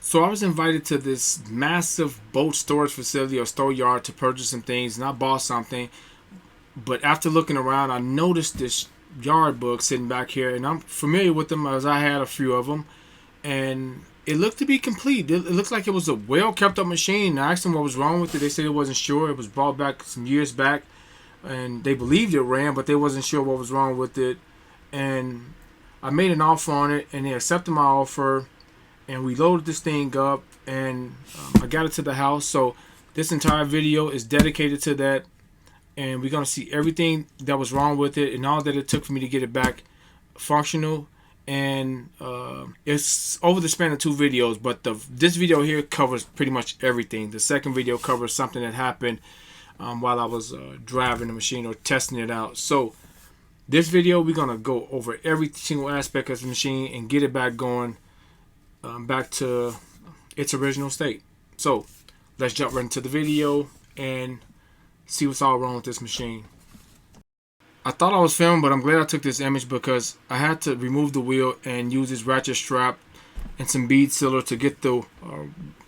So I was invited to this massive boat storage facility or store yard to purchase some things, and I bought something. But after looking around, I noticed this Yardbug sitting back here, and I'm familiar with them as I had a few of them, and it looked to be complete. It looked like it was a well kept up machine. I asked them what was wrong with it. They said it wasn't sure. It was brought back some years back, and they believed it ran, but they wasn't sure what was wrong with it. And I made an offer on it, and they accepted my offer, and we loaded this thing up, and I got it to the house. So this entire video is dedicated to that, and we're gonna see everything that was wrong with it and all that it took for me to get it back functional. And it's over the span of 2 videos, but this video here covers pretty much everything. The second video covers something that happened while I was driving the machine or testing it out. So this video, we're gonna go over every single aspect of the machine and get it back going, back to its original state. So let's jump right into the video and see what's all wrong with this machine. I thought I was filming, but I'm glad I took this image because I had to remove the wheel and use this ratchet strap and some bead sealer to get the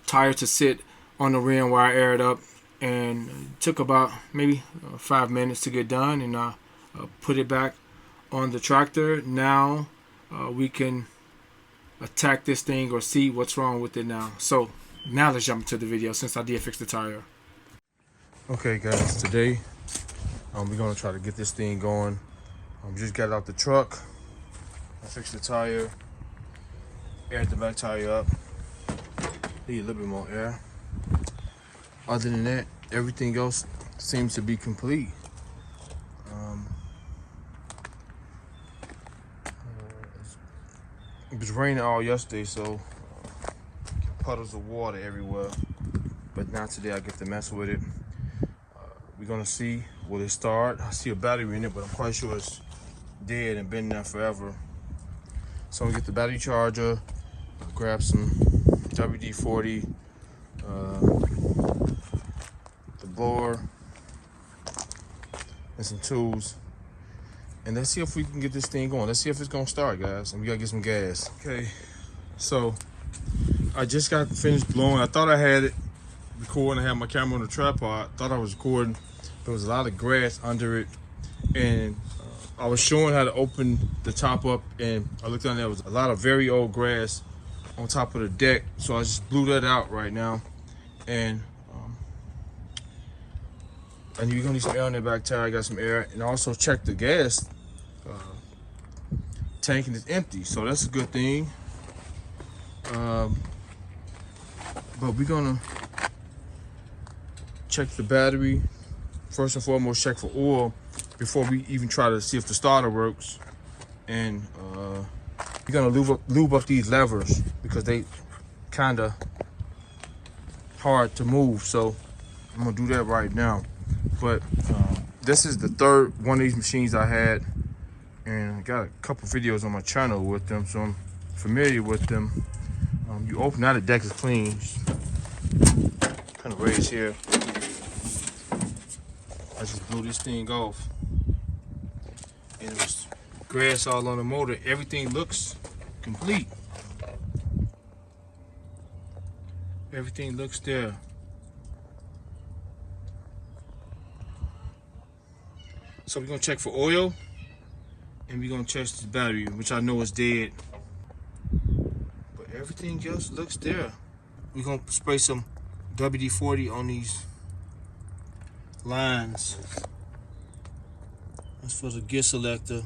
tire to sit on the rim where I aired up. And it took about maybe 5 minutes to get done, and I put it back on the tractor. Now we can attack this thing or see what's wrong with it now. So now let's jump into the video since I did fix the tire. Okay guys, today we're gonna try to get this thing going. Just got it out the truck. I fixed the tire, aired the back tire up. Need a little bit more air. Other than that, everything else seems to be complete. It was raining all yesterday, so puddles of water everywhere. But now today I get to mess with it. We're gonna see, will it start? I see a battery in it, but I'm quite sure it's dead and been there forever. So I'm gonna get the battery charger, grab some WD-40, the blower, and some tools. And let's see if we can get this thing going. Let's see if it's gonna start, guys. And we gotta get some gas. Okay, so I just got finished blowing. I thought I had it recording. I had my camera on the tripod. Thought I was recording. There was a lot of grass under it, and I was showing how to open the top up, and I looked down there, was a lot of very old grass on top of the deck, so I just blew that out right now. And you're gonna need some air on the back tire. I got some air, and also check the gas tank, and it's empty, so that's a good thing. But we're gonna check the battery. First and foremost, check for oil before we even try to see if the starter works. And we're gonna lube up these levers because they kinda hard to move. So I'm gonna do that right now. But this is the third one of these machines I had, and I got a couple videos on my channel with them, so I'm familiar with them. You open, now the deck is clean. Kind of raised here. I just blew this thing off, and it was grass all on the motor. Everything looks complete. Everything looks there. So we're gonna check for oil, and we're gonna check this battery, which I know is dead. But everything else looks there. We're gonna spray some WD-40 on these lines. That's for the gear selector.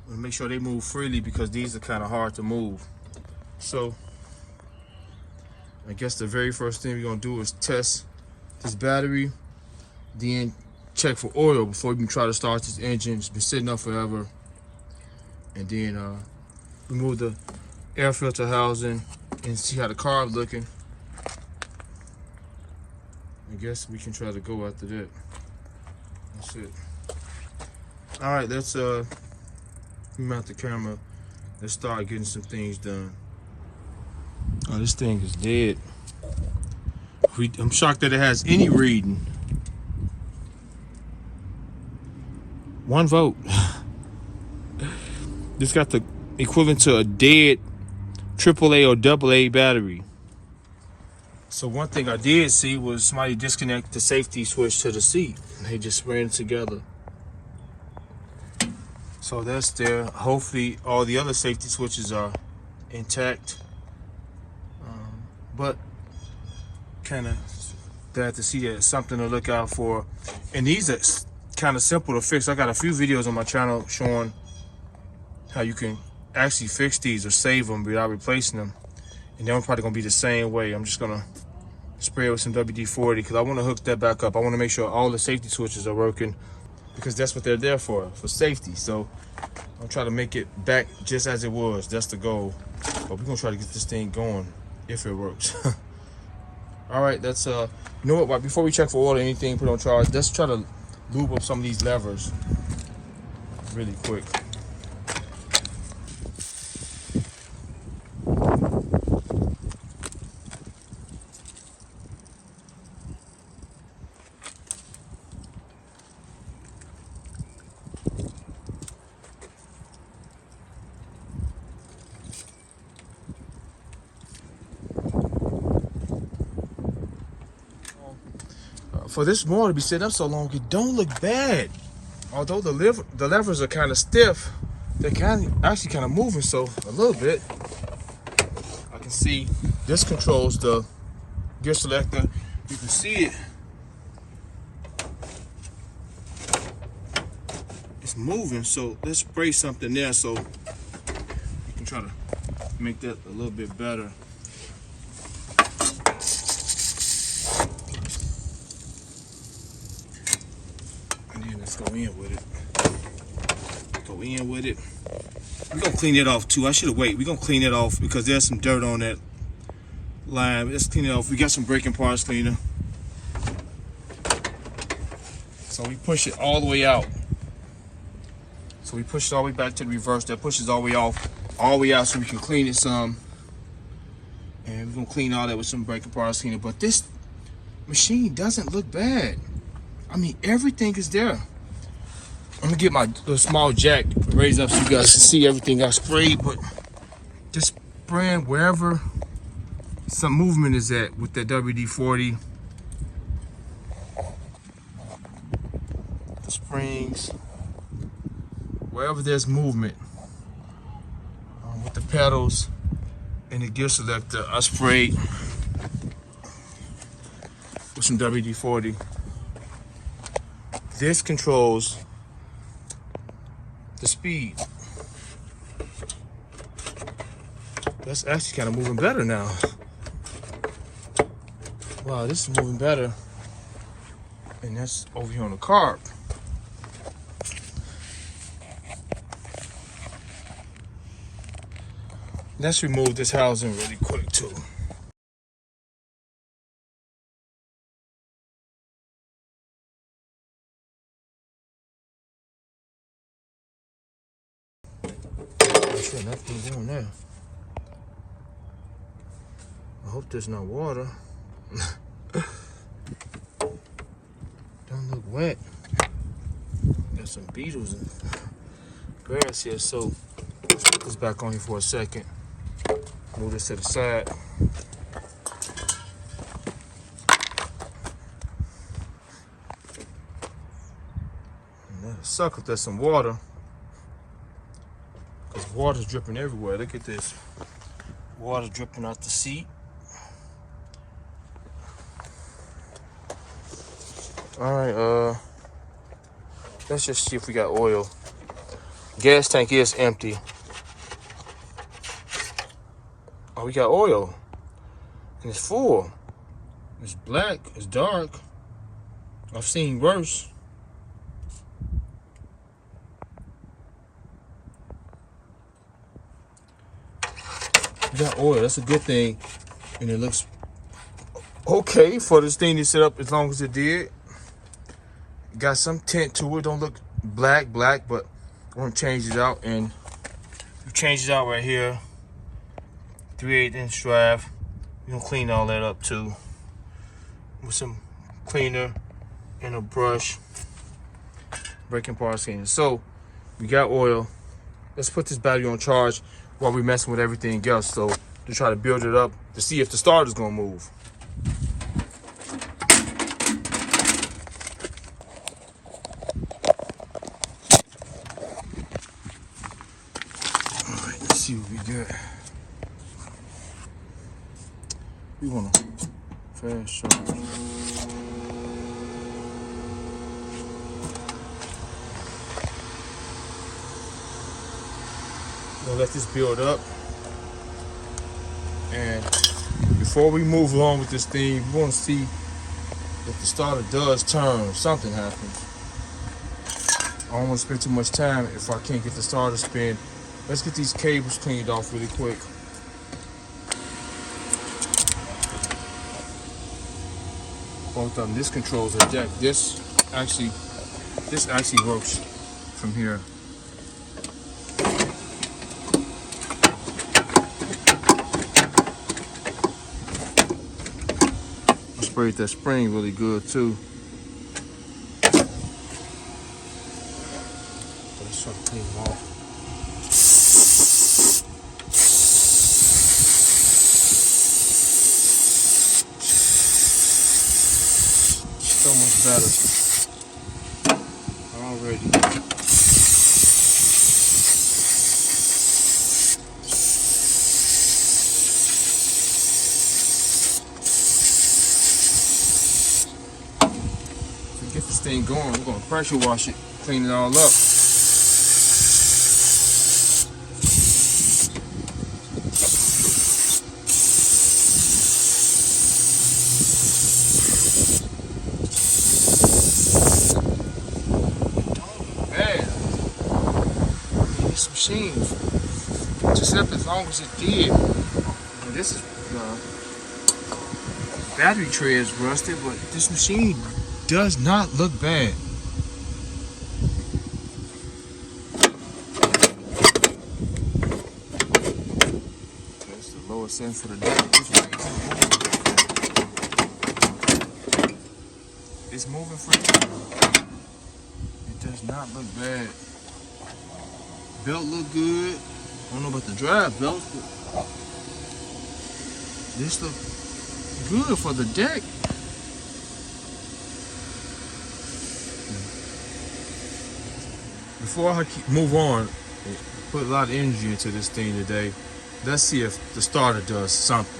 And make sure they move freely because these are kind of hard to move. So I guess the very first thing we're gonna do is test this battery, then check for oil before we can try to start this engine. It's been sitting up forever. And then remove the air filter housing and see how the carb's looking. I guess we can try to go after that. That's it. All right, let's mount the camera. Let's start getting some things done. Oh, this thing is dead. I'm shocked that it has any reading. 1 vote. This got the equivalent to a dead AAA or AA battery. So one thing I did see was somebody disconnect the safety switch to the seat. They just ran it together. So that's there. Hopefully all the other safety switches are intact. But kind of glad to see that. It's something to look out for. And these are kind of simple to fix. I got a few videos on my channel showing how you can actually fix these or save them without replacing them. And they're probably gonna be the same way. I'm just gonna spray it with some WD-40 because I want to hook that back up. I want to make sure all the safety switches are working because that's what they're there for safety. So I'll try to make it back just as it was. That's the goal. But we're gonna try to get this thing going if it works. All right, that's you know what? Before we check for oil or anything, put on charge. Let's try to lube up some of these levers really quick. For this mower to be sitting up so long, it don't look bad. Although the levers are kind of stiff, they're actually kind of moving so a little bit. I can see this controls the gear selector. You can see it. It's moving, so let's spray something there so you can try to make that a little bit better. Let's go in with it. Go in with it. We're gonna clean it off too. I should have waited. We're gonna clean it off because there's some dirt on that line. Let's clean it off. We got some braking parts cleaner. So we push it all the way out. So we push it all the way back to the reverse. That pushes all the way off, all the way out so we can clean it some. And we're gonna clean all that with some braking parts cleaner. But this machine doesn't look bad. I mean, everything is there. I'm gonna get my little small jack raised up so you guys can see everything I sprayed, but just spraying wherever some movement is at with that WD-40. The springs, wherever there's movement. With the pedals and the gear selector, I sprayed with some WD-40. This controls the speed. That's actually kind of moving better now. Wow, this is moving better. And that's over here on the carb. Let's remove this housing really quick too. Sure, nothing going there. I hope there's no water. Don't look wet. Got some beetles and grass here, so let's put this back on here for a second. Move this to the side. And that'll suck if there's some water. Water's dripping everywhere. Look at this. Water dripping out the seat. Alright, let's just see if we got oil. Gas tank is empty. Oh, we got oil. And it's full. It's black, it's dark. I've seen worse. We got oil, that's a good thing. And it looks okay for this thing to set up as long as it did. Got some tint to it, don't look black, but I want to change it out. And we changed it out right here. 3/8 inch drive. We're gonna clean all that up too. With some cleaner and a brush. Braking parts cleaner. So we got oil. Let's put this battery on charge while we're messing with everything else. So to try to build it up to see if the starter's gonna move. All right, let's see what we got. We want a fast charge. We'll let this build up. And before we move along with this thing, we want to see if the starter does turn or something happens. I don't want to spend too much time if I can't get the starter to spin. Let's get these cables cleaned off really quick. Both of them. This controls the deck. This actually works from here. I sprayed that spring really good too. Let's try to clean them off. So much better already. To get this thing going, we're gonna pressure wash it, clean it all up. Machine just left as long as it did. And this is battery tray is rusted, but this machine does not look bad. That's the lowest end for the day. It's moving free. It does not look bad. Belt look good. I don't know about the drive belt, but this look good for the deck. Before I move on, put a lot of energy into this thing today. Let's see if the starter does something.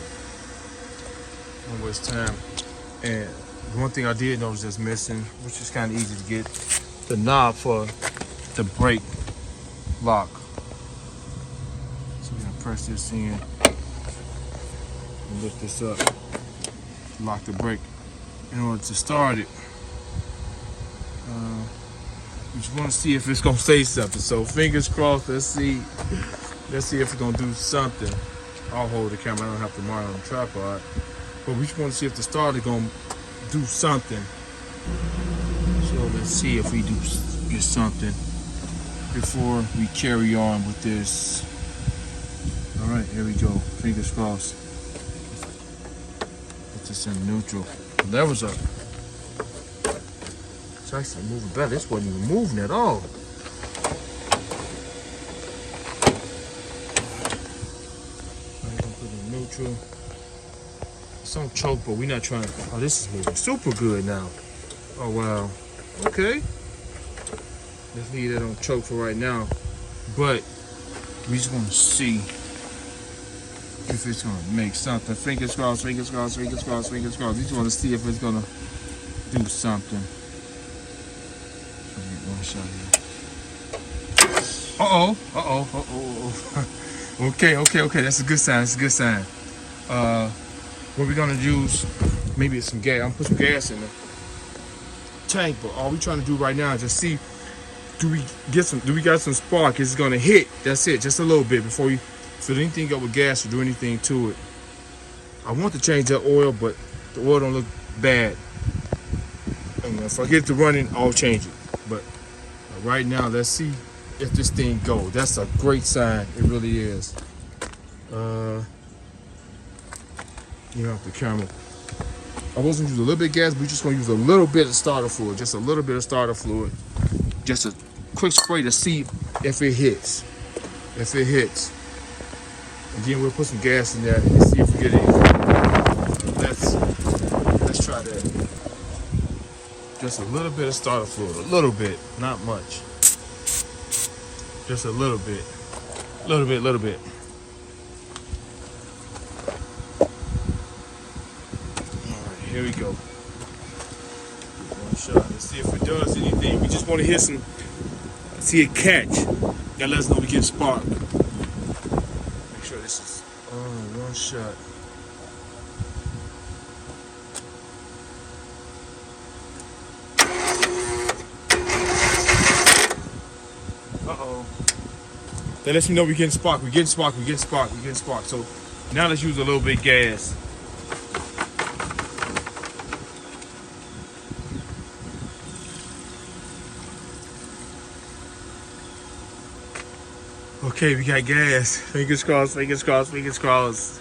Don't waste time. And one thing I did notice that's missing, which is kind of easy to get, the knob for the brake lock. So we're gonna press this in and lift this up, lock the brake in order to start it. We just want to see if it's gonna say something. So fingers crossed. Let's see if it's gonna do something. I'll hold the camera. I don't have to monitor on the tripod, but we just want to see if the starter gonna do something. So let's see if we do get something before we carry on with this. All right, here we go. Fingers crossed. Put this in neutral. Levels up. It's actually moving better. This wasn't even moving at all. I'm gonna put it in neutral. It's on choke, but we're not trying to. Oh, this is moving super good now. Oh wow. Okay. Let's leave that on choke for right now, but we just want to see if it's gonna make something. Fingers crossed, fingers crossed, fingers crossed, fingers crossed. We just want to see if it's gonna do something. Okay. That's a good sign. That's a good sign. What we're gonna use? Maybe it's some gas. I'm gonna put some gas in the tank, but all we're trying to do right now is just see. Do we got some spark? Is it gonna hit? That's it, just a little bit before you fill anything up with gas or do anything to it. I want to change that oil, but the oil don't look bad. And if I get it to running, I'll change it. But right now, let's see if this thing goes. That's a great sign. It really is. You know, the camera. I was gonna use a little bit of gas, but we're just gonna use a little bit of starter fluid. Just a little bit of starter fluid. Just a quick spray to see if it hits. If it hits. and then we'll put some gas in there and see if we get anything. Let's try that. Just a little bit of starter fluid, a little bit, not much. Just a little bit, little bit. All right, here we go. One shot. Let's see if it does anything. We just want to hear some, see it catch. That lets us know we get a spark. Make sure this is one shot. Uh-oh. That lets me know we're getting spark. We're getting spark. We're getting spark. We're getting spark. So now let's use a little bit of gas. Okay, we got gas. Fingers crossed, fingers crossed, fingers crossed.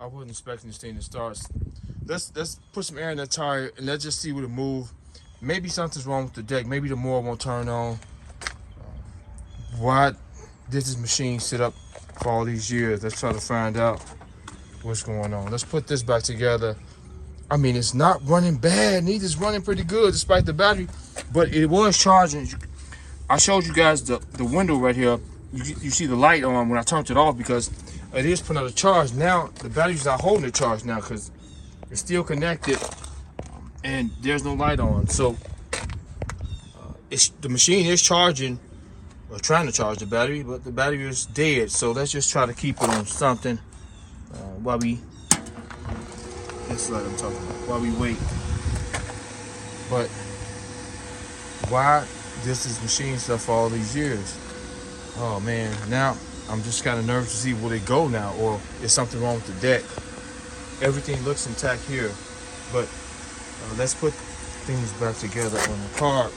I wasn't expecting this thing to start. Let's put some air in the tire and let's just see what it move. Maybe something's wrong with the deck. Maybe the mower won't turn on. Why did this machine sit up for all these years? Let's try to find out what's going on. Let's put this back together. I mean, it's not running bad. Neither is running pretty good despite the battery, but it was charging. I showed you guys the window right here. You see the light on when I turned it off because it is putting out a charge. Now the battery's not holding the charge now because it's still connected and there's no light on. So the machine is charging or trying to charge the battery, but the battery is dead. So let's just try to keep it on something while we. That's what I'm talking about. While we wait. But why this machine stuff for all these years? Oh man, now I'm just kind of nervous to see will it go now or is something wrong with the deck. Everything looks intact here, but let's put things back together on the car.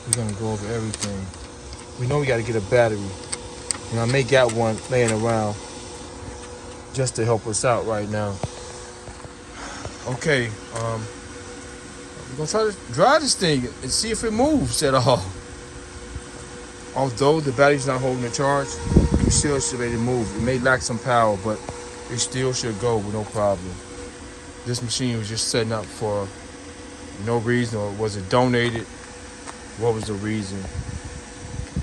We're gonna go over everything. We know we got to get a battery, and I may got one laying around just to help us out right now. Okay, we're gonna try to drive this thing and see if it moves at all. Although the battery's not holding the charge, we still should be able to move. It may lack some power, but it still should go with no problem. This machine was just setting up for no reason, or was it donated? What was the reason?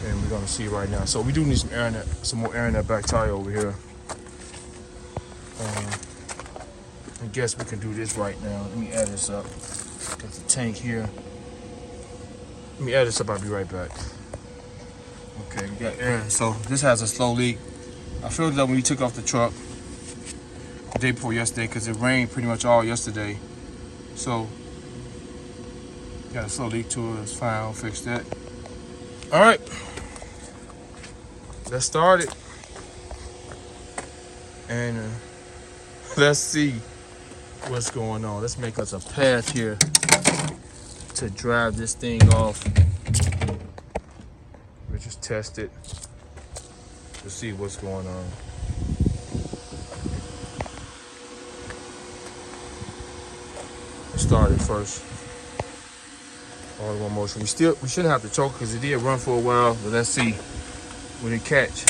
And we're gonna see right now. So we do need some air in that, some more air in that back tire over here. I guess we can do this right now. Let me add this up. Got the tank here. Let me add this up. I'll be right back. Okay, we got air. So this has a slow leak. I filled it up when we took off the truck the day before yesterday because it rained pretty much all yesterday. So got a slow leak to it. It's fine. I'll fix that. All right. let's start it. And let's see what's going on. Let's make us a path here to drive this thing off. We'll just test it to see what's going on. Let's start it first. All in one motion. We shouldn't have to choke because it did run for a while, but let's see when it catch.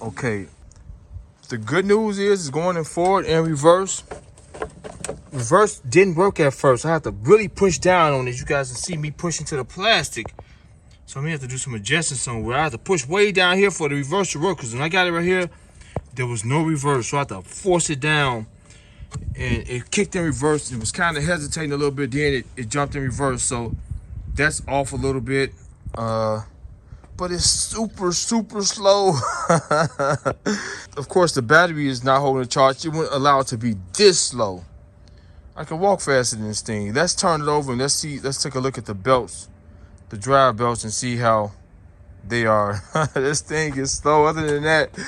Okay, the good news is it's going in forward and reverse. Reverse didn't work at first. I have to really push down on it. You guys can see me pushing to the plastic. So I'm gonna have to do some adjusting somewhere. I have to push way down here for the reverse to work, because when I got it right here, there was no reverse. So I had to force it down, and it kicked in reverse. It was kind of hesitating a little bit, then it jumped in reverse. So that's off a little bit. But it's super slow. Of course, the battery is not holding a charge. It wouldn't allow it to be this slow. I can walk faster than this thing. Let's turn it over and let's take a look at the belts, the drive belts, and see how they are. This thing is slow. Other than that,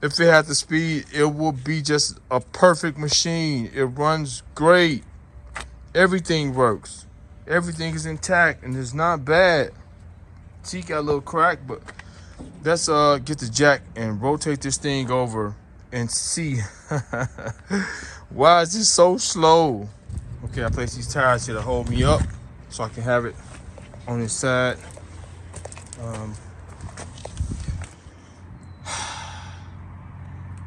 if it had the speed, it will be just a perfect machine. It runs great. Everything works. Everything is intact and it's not bad. See, got a little crack, but let's get the jack and rotate this thing over and see. Why is this so slow? Okay, I place these tires here to hold me up so I can have it on this side.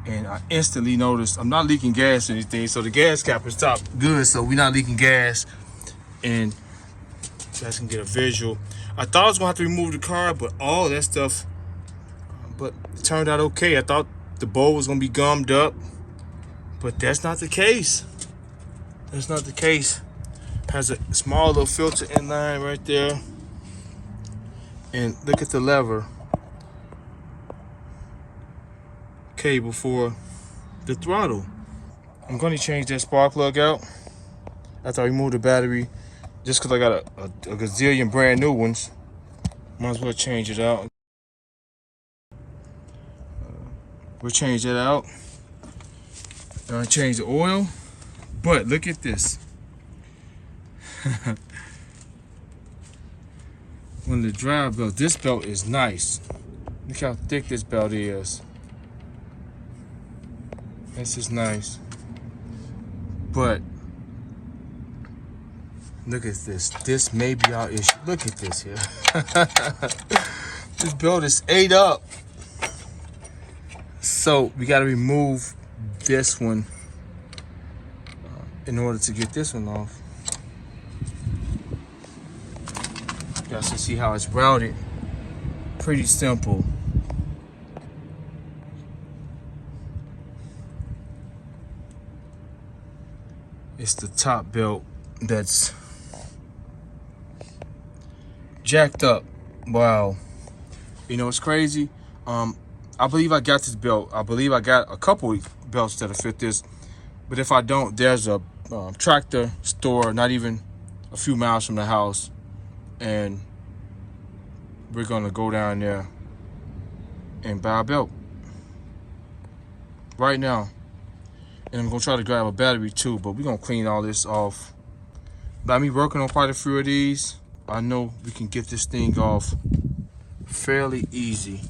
And I instantly noticed I'm not leaking gas or anything, so the gas cap is top good, so we're not leaking gas. And you guys can get a visual. I thought I was gonna have to remove the car, but all that stuff, but it turned out okay. I thought the bowl was gonna be gummed up, but that's not the case. That's not the case. Has a small little filter inline right there. And look at the lever cable for the throttle. I'm going to change that spark plug out after I remove the battery, just because I got a gazillion brand new ones. Might as well change it out. We'll change that out. Change the oil. But look at this. When the drive belt, this belt is nice. Look how thick this belt is. This is nice. But look at this. This may be our issue. Look at this here. This belt is ate up. So we got to remove this one in order to get this one off. You guys can see how it's routed. Pretty simple. It's the top belt that's jacked up. Wow. You know, it's crazy. I believe I got this belt. I believe I got a couple belts that'll fit this. But if I don't, there's a tractor store not even a few miles from the house. And we're going to go down there and buy a belt right now. And I'm going to try to grab a battery too, but we're going to clean all this off. By me working on quite a few of these, I know we can get this thing off fairly easy.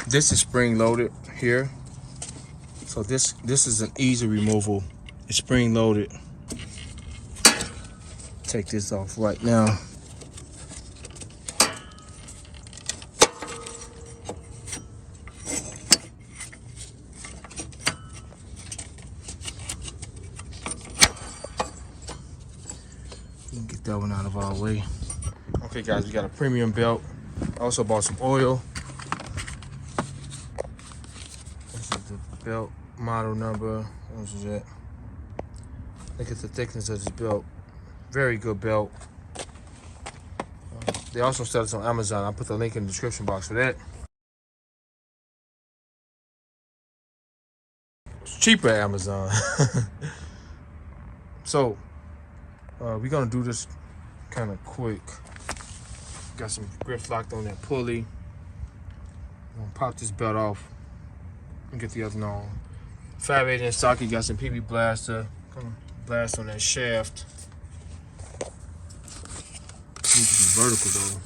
This is spring loaded here. So this is an easy removal. It's spring loaded. Take this off right now. Get that one out of our way. Okay guys, we got a premium belt. I also bought some oil. This is the belt model number. What is that? Look at the thickness of this belt. Very good belt. They also sell this on Amazon. I'll put the link in the description box for that. It's cheaper at Amazon. So, we're gonna do this kind of quick. Got some grips locked on that pulley. I'm gonna pop this belt off and get the other one on. 5/8" socket, got some PB blaster. Gonna blast on that shaft. Needs to be vertical though.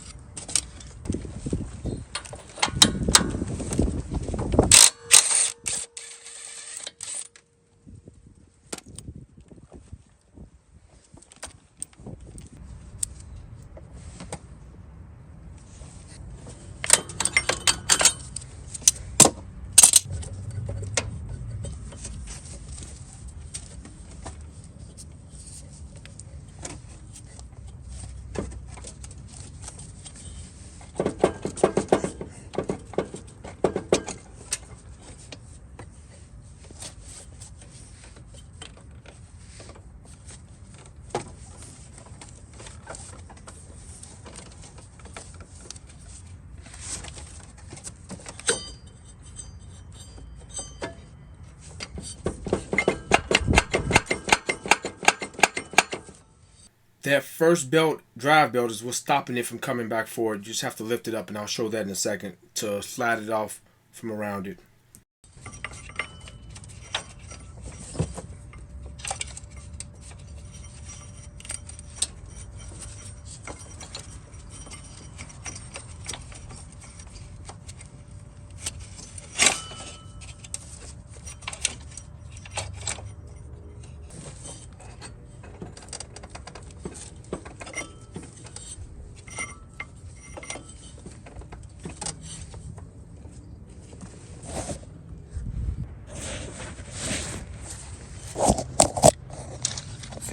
That first belt, drive belt, is what's stopping it from coming back forward. You just have to lift it up, and I'll show that in a second to slide it off from around it.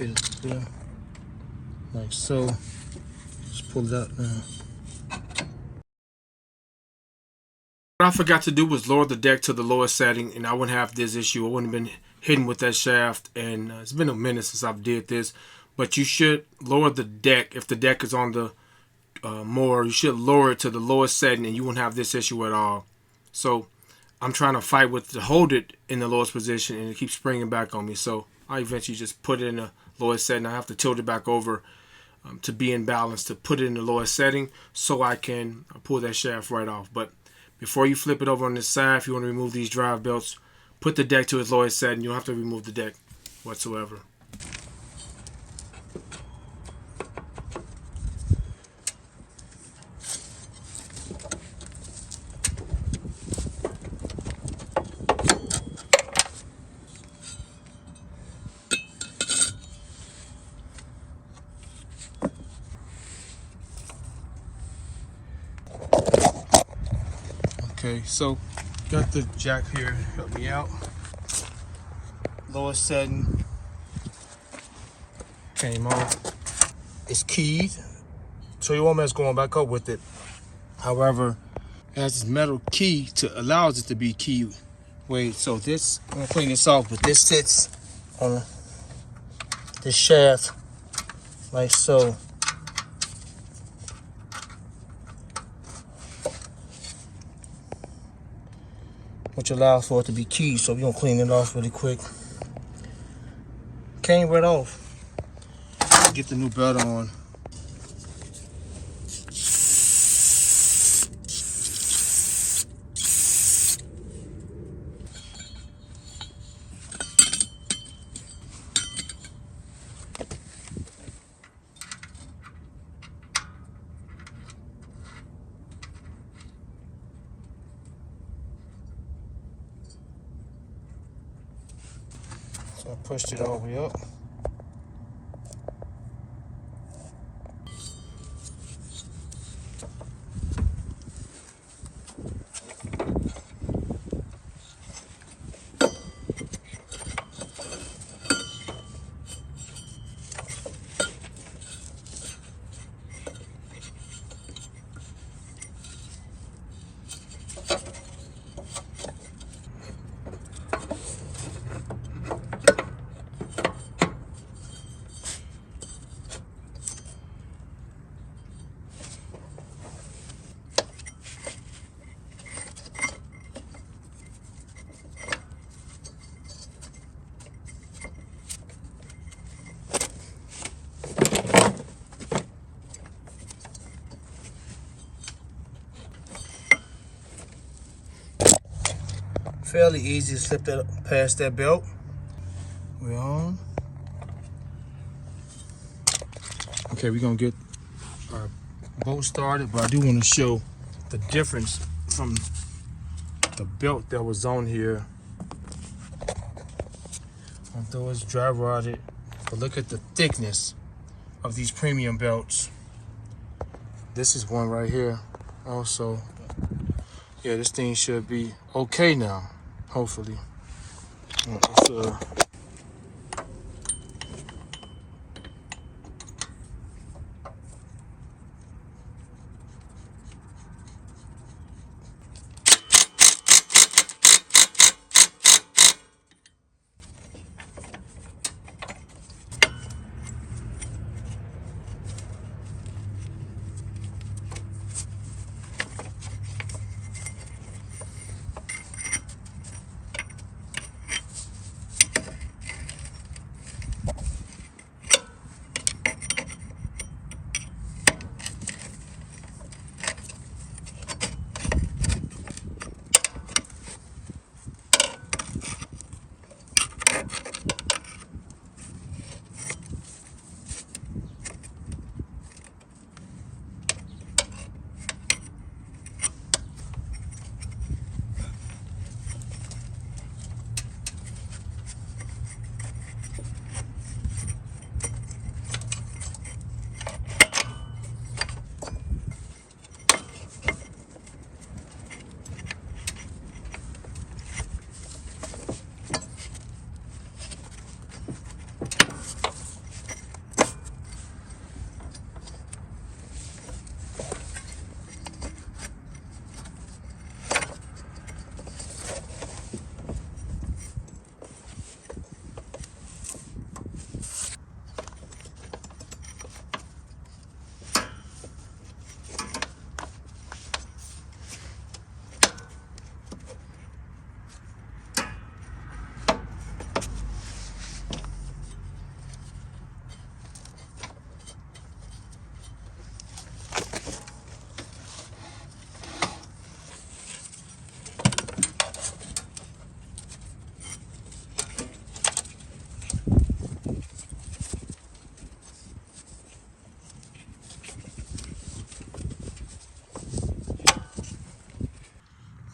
Fit it there, like so. Just pull it out now. What I forgot to do was lower the deck to the lowest setting, and I wouldn't have this issue. I wouldn't have been hitting with that shaft, and it's been a minute since I've did this. But you should lower the deck. If the deck is on the mower, you should lower it to the lowest setting, and you won't have this issue at all. So I'm trying to fight with to hold it in the lowest position, and it keeps springing back on me. So I eventually just put it in the lowest setting. I have to tilt it back over to be in balance, to put it in the lowest setting so I can pull that shaft right off. But before you flip it over on this side, if you want to remove these drive belts, put the deck to its lowest setting. You don't have to remove the deck whatsoever. Okay, so got the jack here, help me out. Lowest setting came off. It's keyed, so your woman's going back up with it. However, it has this metal key to allows it to be keyed. Wait, so this, I'm gonna clean this off, but this sits on this shaft like so. Which allows for it to be keyed, so we're gonna clean it off really quick. Came right off. Get the new belt on. So I pushed it all the way up. Fairly easy to slip that past that belt. We're on. Okay, we're gonna get our boat started, but I do want to show the difference from the belt that was on here. Although it's dry rotted, but look at the thickness of these premium belts. This is one right here also. Yeah, this thing should be okay now, hopefully. Let's,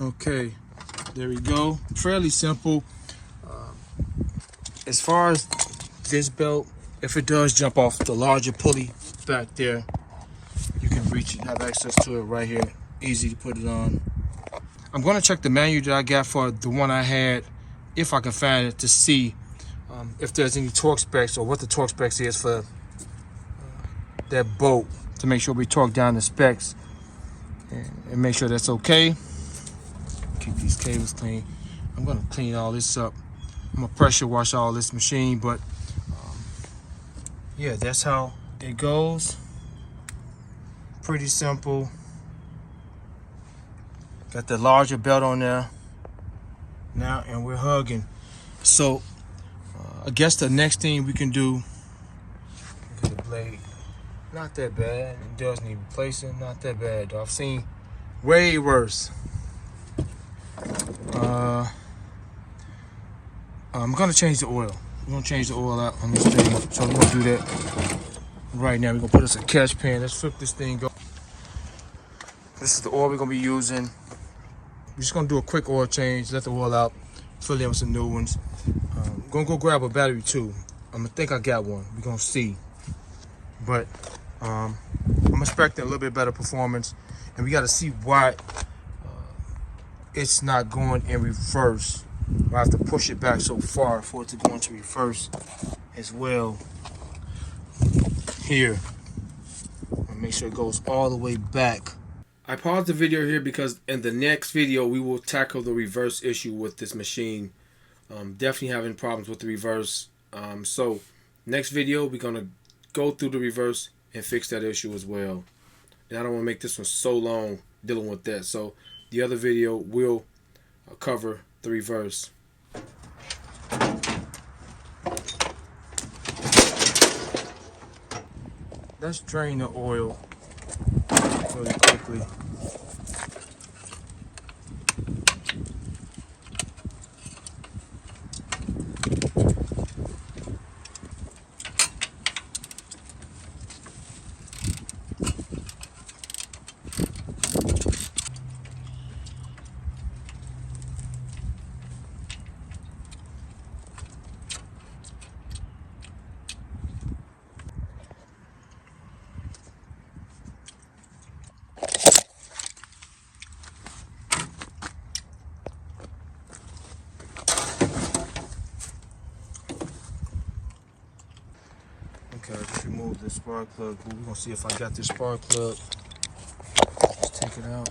Okay, there we go. Fairly simple. As far as this belt, if it does jump off the larger pulley back there, you can reach it, have access to it right here. Easy to put it on. I'm going to check the manual that I got for the one I had, if I can find it, to see if there's any torque specs or what the torque specs is for that bolt, to make sure we torque down the specs and make sure that's okay. Keep these cables clean. I'm going to clean all this up. I'm going to pressure wash all this machine, but yeah, that's how it goes. Pretty simple. Got the larger belt on there now, and we're hugging. So I guess the next thing we can do, look at the blade, not that bad. It does need replacing, not that bad though. I've seen way worse. I'm gonna change the oil. We're gonna change the oil out on this thing, so we're gonna do that right now. We're gonna put us a catch pan. Let's flip this thing up. This is the oil we're gonna be using. We're just gonna do a quick oil change, let the oil out, fill in with some new ones. I'm gonna go grab a battery too. I'm gonna think I got one. We're gonna see. But I'm expecting a little bit better performance, and we gotta see why it's not going in reverse. I have to push it back so far for it to go into reverse as well. Here, I'll make sure it goes all the way back. I paused the video here because in the next video we will tackle the reverse issue with this machine. Definitely having problems with the reverse. So next video we're gonna go through the reverse and fix that issue as well. And I don't want to make this one so long dealing with that. So the other video will cover the reverse. Let's drain the oil really quickly. Okay, I just removed the spark plug. We're gonna see if I got this spark plug. Let's take it out.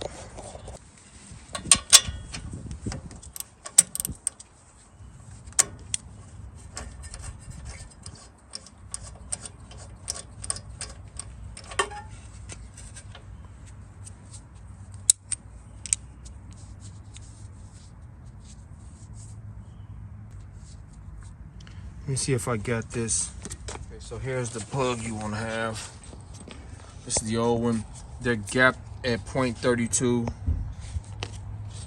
Let me see if I got this. Okay, so here's the plug you want to have. This is the old one. They're gapped at 0.32.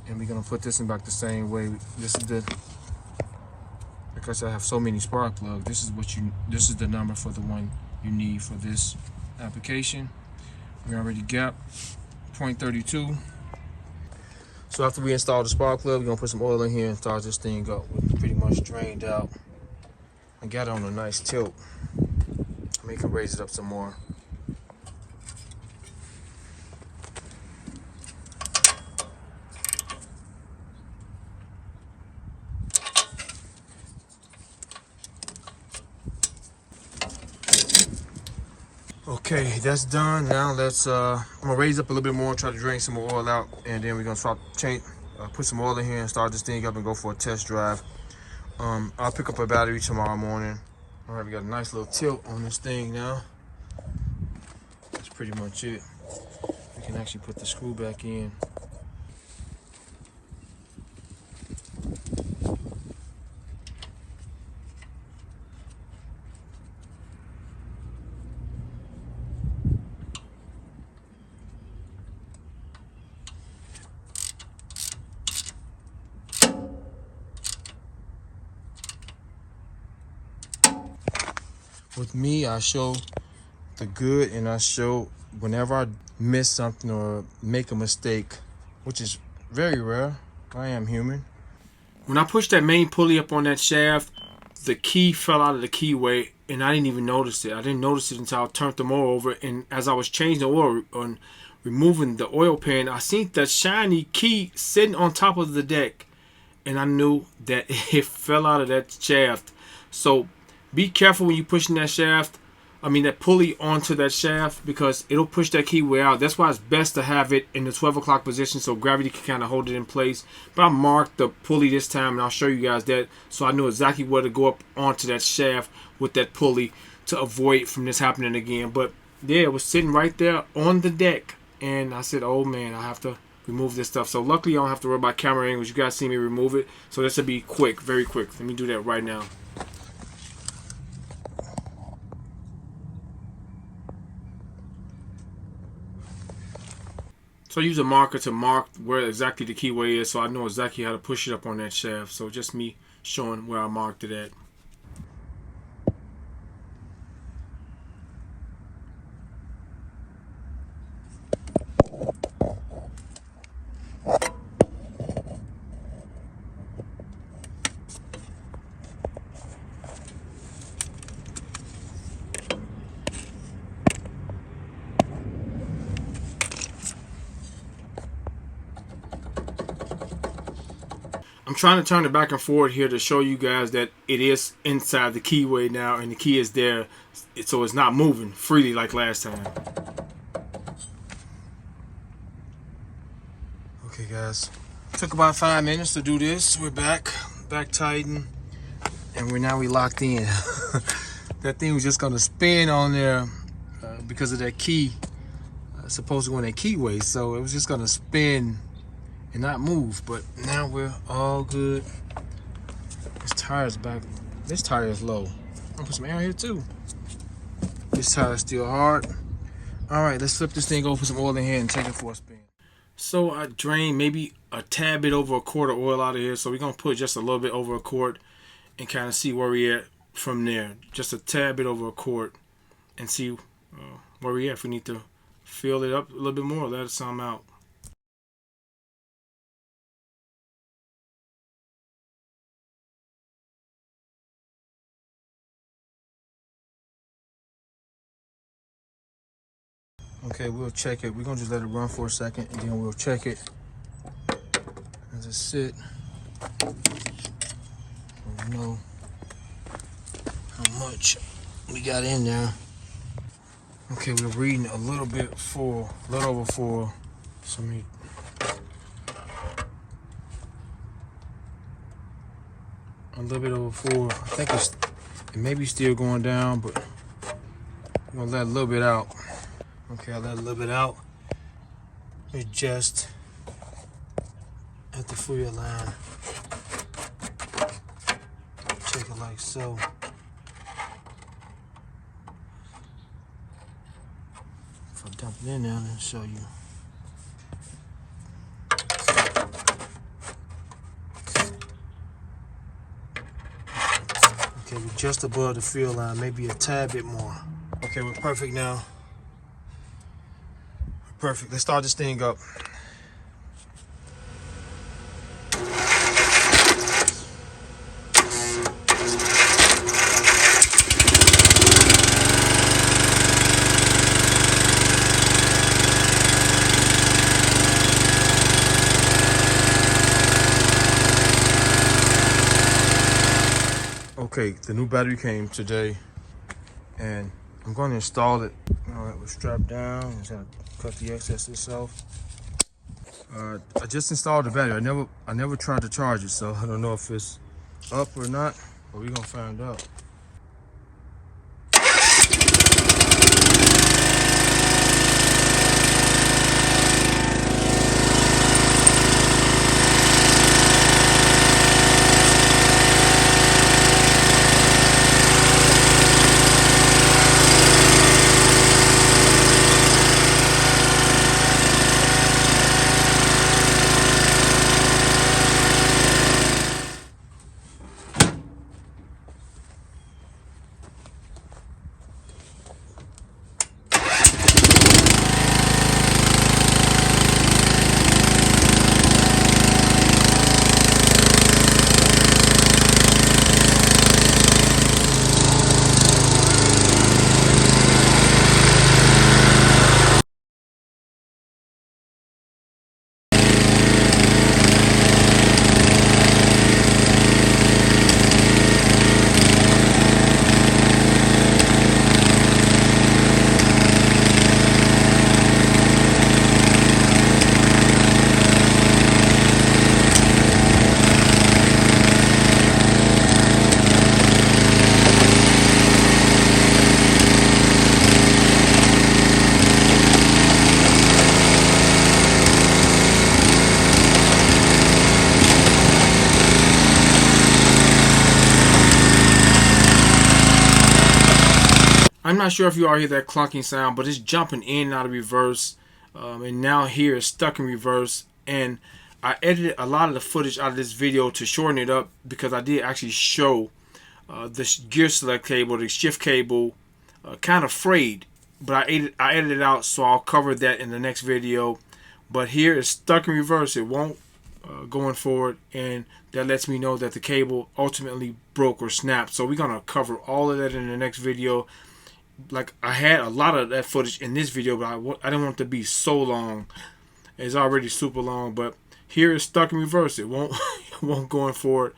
And we're gonna put this in back the same way. This is the, because I have so many spark plugs, this is the number for the one you need for this application. We already gapped 0.32. So after we install the spark plug, we're gonna put some oil in here and start this thing up. We're pretty much drained out. I got it on a nice tilt. Maybe I can raise it up some more. Okay, that's done. Now let's I'm gonna raise up a little bit more, try to drain some more oil out, and then we're gonna put some oil in here and start this thing up and go for a test drive. I'll pick up a battery tomorrow morning. All right, we got a nice little tilt on this thing now. That's pretty much it. We can actually put the screw back in. With me, I show the good, and I show whenever I miss something or make a mistake, which is Very rare. I am human. When I pushed that main pulley up on that shaft, the key fell out of the keyway, and I didn't even notice it. I didn't notice it until I turned the mower over, and as I was changing the oil and removing the oil pan, I seen that shiny key sitting on top of the deck, and I knew that it fell out of that shaft. So be careful when you're pushing that shaft. That pulley onto that shaft, because it'll push that keyway out. That's why it's best to have it in the 12 o'clock position so gravity can kind of hold it in place. But I marked the pulley this time, and I'll show you guys that, so I knew exactly where to go up onto that shaft with that pulley to avoid from this happening again. But yeah, it was sitting right there on the deck, and I said, oh man, I have to remove this stuff. So luckily I don't have to worry about camera angles. You guys see me remove it, so this will be quick, very quick. Let me do that right now. So I use a marker to mark where exactly the keyway is, so I know exactly how to push it up on that shaft. So just me showing where I marked it at. I'm trying to turn it back and forth here to show you guys that it is inside the keyway now, and the key is there, so it's not moving freely like last time. Okay guys, took about 5 minutes to do this. We're back tightened, and we locked in. That thing was just gonna spin on there because of that key, supposed to go in that keyway, so it was just gonna spin and not move. But now we're all good. This tire's back. This tire is low. I'm gonna put some air here too. This tire is still hard. All right, let's flip this thing over, put some oil in here, and take it for a spin. So I drained maybe a tad bit over a quart of oil out of here. So we're gonna put just a little bit over a quart and kind of see where we at from there. Just a tad bit over a quart, and see where we at. If we need to fill it up a little bit more, let some out. Okay, we'll check it. We're gonna just let it run for a second, and then we'll check it as it sit. So we know how much we got in there. Okay, we're reading a little bit full, a little over full. So a little bit over full. I think it may be still going down, but we're gonna let a little bit out. Okay, I let a little bit out. Adjust at the fuel line. Check it like so. If I dump it in there, I'll show you. Okay, we're just above the fuel line, maybe a tad bit more. Okay, we're perfect now. Perfect. Let's start this thing up. Okay, the new battery came today, and I'm going to install it. All right, we're strapped down. Just have to cut the excess itself. I just installed the battery. I never tried to charge it, so I don't know if it's up or not, but we're gonna find out. I'm not sure if you all hear that clunking sound, but it's jumping in and out of reverse. And now here it's stuck in reverse. And I edited a lot of the footage out of this video to shorten it up, because I did actually show the gear select cable, the shift cable, kind of frayed. But I edited it out, so I'll cover that in the next video. But here it's stuck in reverse. It won't going forward, and that lets me know that the cable ultimately broke or snapped. So we're going to cover all of that in the next video. Like, I had a lot of that footage in this video, but I didn't want it to be so long. It's already super long, but here it's stuck in reverse. It won't it won't going forward,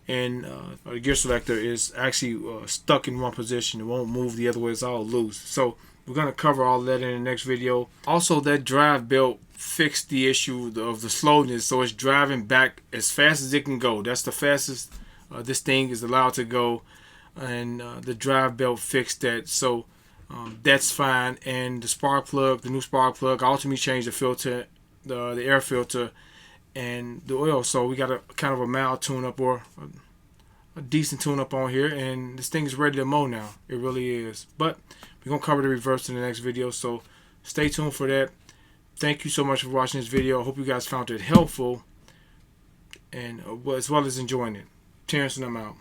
and the gear selector is actually stuck in one position. It won't move the other way. It's all loose. So we're going to cover all that in the next video. Also, that drive belt fixed the issue of the slowness, so it's driving back as fast as it can go. That's the fastest this thing is allowed to go, and the drive belt fixed that, so that's fine. And the spark plug, the new spark plug, I ultimately changed the filter, the air filter, and the oil. So we got a kind of a mild tune-up, or a decent tune-up on here, and this thing is ready to mow now. It really is. But we're going to cover the reverse in the next video, so stay tuned for that. Thank you so much for watching this video. I hope you guys found it helpful, and as well as enjoying it. Terrence and I'm out.